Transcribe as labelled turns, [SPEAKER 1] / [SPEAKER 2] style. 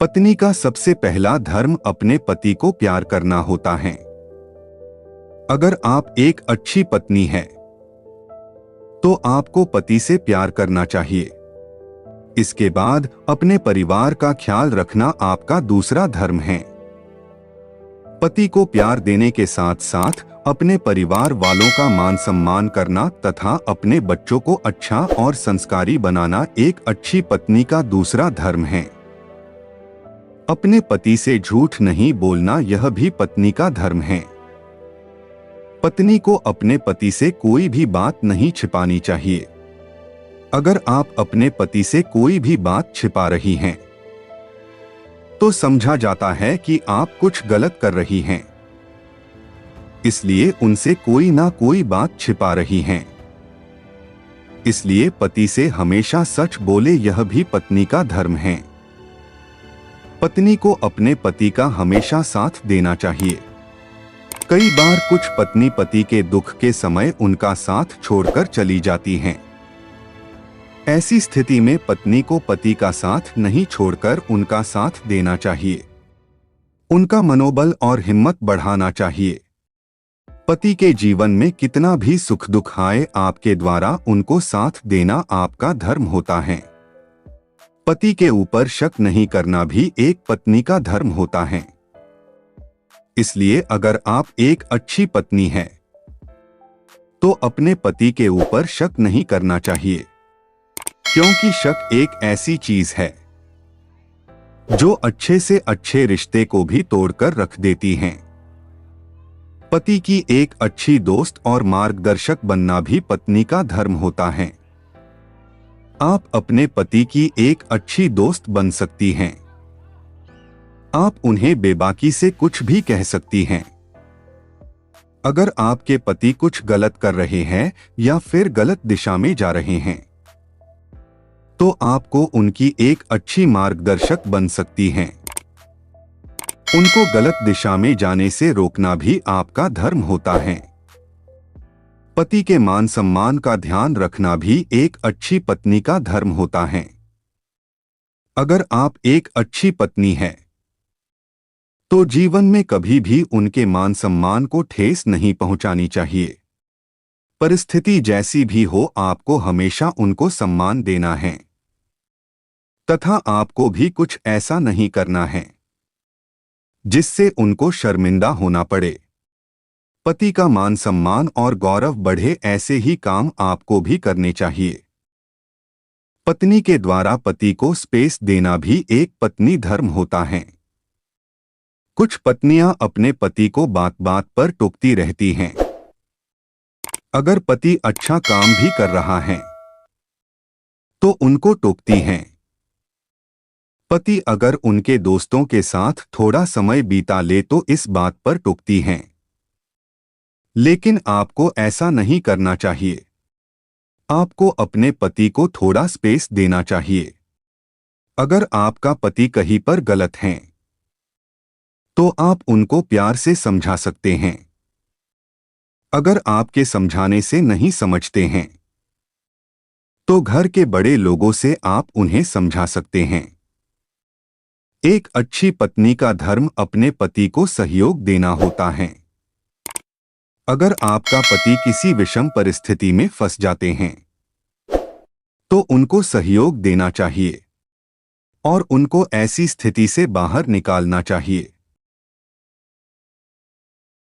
[SPEAKER 1] पत्नी का सबसे पहला धर्म अपने पति को प्यार करना होता है। अगर आप एक अच्छी पत्नी है तो आपको पति से प्यार करना चाहिए। इसके बाद अपने परिवार का ख्याल रखना आपका दूसरा धर्म है। पति को प्यार देने के साथ साथ अपने परिवार वालों का मान सम्मान करना तथा अपने बच्चों को अच्छा और संस्कारी बनाना एक अच्छी पत्नी का दूसरा धर्म है। अपने पति से झूठ नहीं बोलना यह भी पत्नी का धर्म है। पत्नी को अपने पति से कोई भी बात नहीं छिपानी चाहिए। अगर आप अपने पति से कोई भी बात छिपा रही हैं, तो समझा जाता है कि आप कुछ गलत कर रही हैं। इसलिए उनसे कोई ना कोई बात छिपा रही हैं। इसलिए पति से हमेशा सच बोले यह भी पत्नी का धर्म है। पत्नी को अपने पति का हमेशा साथ देना चाहिए। कई बार कुछ पत्नी पति के दुख के समय उनका साथ छोड़कर चली जाती हैं। ऐसी स्थिति में पत्नी को पति का साथ नहीं छोड़कर उनका साथ देना चाहिए। उनका मनोबल और हिम्मत बढ़ाना चाहिए। पति के जीवन में कितना भी सुख दुख आए, आपके द्वारा उनको साथ देना आपका धर्म होता है। पति के ऊपर शक नहीं करना भी एक पत्नी का धर्म होता है। इसलिए अगर आप एक अच्छी पत्नी हैं, तो अपने पति के ऊपर शक नहीं करना चाहिए, क्योंकि शक एक ऐसी चीज है जो अच्छे से अच्छे रिश्ते को भी तोड़कर रख देती है। पति की एक अच्छी दोस्त और मार्गदर्शक बनना भी पत्नी का धर्म होता है। आप अपने पति की एक अच्छी दोस्त बन सकती हैं। आप उन्हें बेबाकी से कुछ भी कह सकती हैं। अगर आपके पति कुछ गलत कर रहे हैं या फिर गलत दिशा में जा रहे हैं, तो आपको उनकी एक अच्छी मार्गदर्शक बन सकती हैं। उनको गलत दिशा में जाने से रोकना भी आपका धर्म होता है। पति के मान सम्मान का ध्यान रखना भी एक अच्छी पत्नी का धर्म होता है। अगर आप एक अच्छी पत्नी हैं, तो जीवन में कभी भी उनके मान सम्मान को ठेस नहीं पहुंचानी चाहिए। परिस्थिति जैसी भी हो, आपको हमेशा उनको सम्मान देना है तथा आपको भी कुछ ऐसा नहीं करना है जिससे उनको शर्मिंदा होना पड़े। पति का मान सम्मान और गौरव बढ़े, ऐसे ही काम आपको भी करने चाहिए। पत्नी के द्वारा पति को स्पेस देना भी एक पत्नी धर्म होता है। कुछ पत्नियां अपने पति को बात बात पर टोकती रहती हैं। अगर पति अच्छा काम भी कर रहा है तो उनको टोकती हैं। पति अगर उनके दोस्तों के साथ थोड़ा समय बीता ले तो इस बात पर टोकती हैं। लेकिन आपको ऐसा नहीं करना चाहिए। आपको अपने पति को थोड़ा स्पेस देना चाहिए। अगर आपका पति कहीं पर गलत हैं, तो आप उनको प्यार से समझा सकते हैं। अगर आपके समझाने से नहीं समझते हैं, तो घर के बड़े लोगों से आप उन्हें समझा सकते हैं। एक अच्छी पत्नी का धर्म अपने पति को सहयोग देना होता है। अगर आपका पति किसी विषम परिस्थिति में फंस जाते हैं, तो उनको सहयोग देना चाहिए और उनको ऐसी स्थिति से बाहर निकालना चाहिए।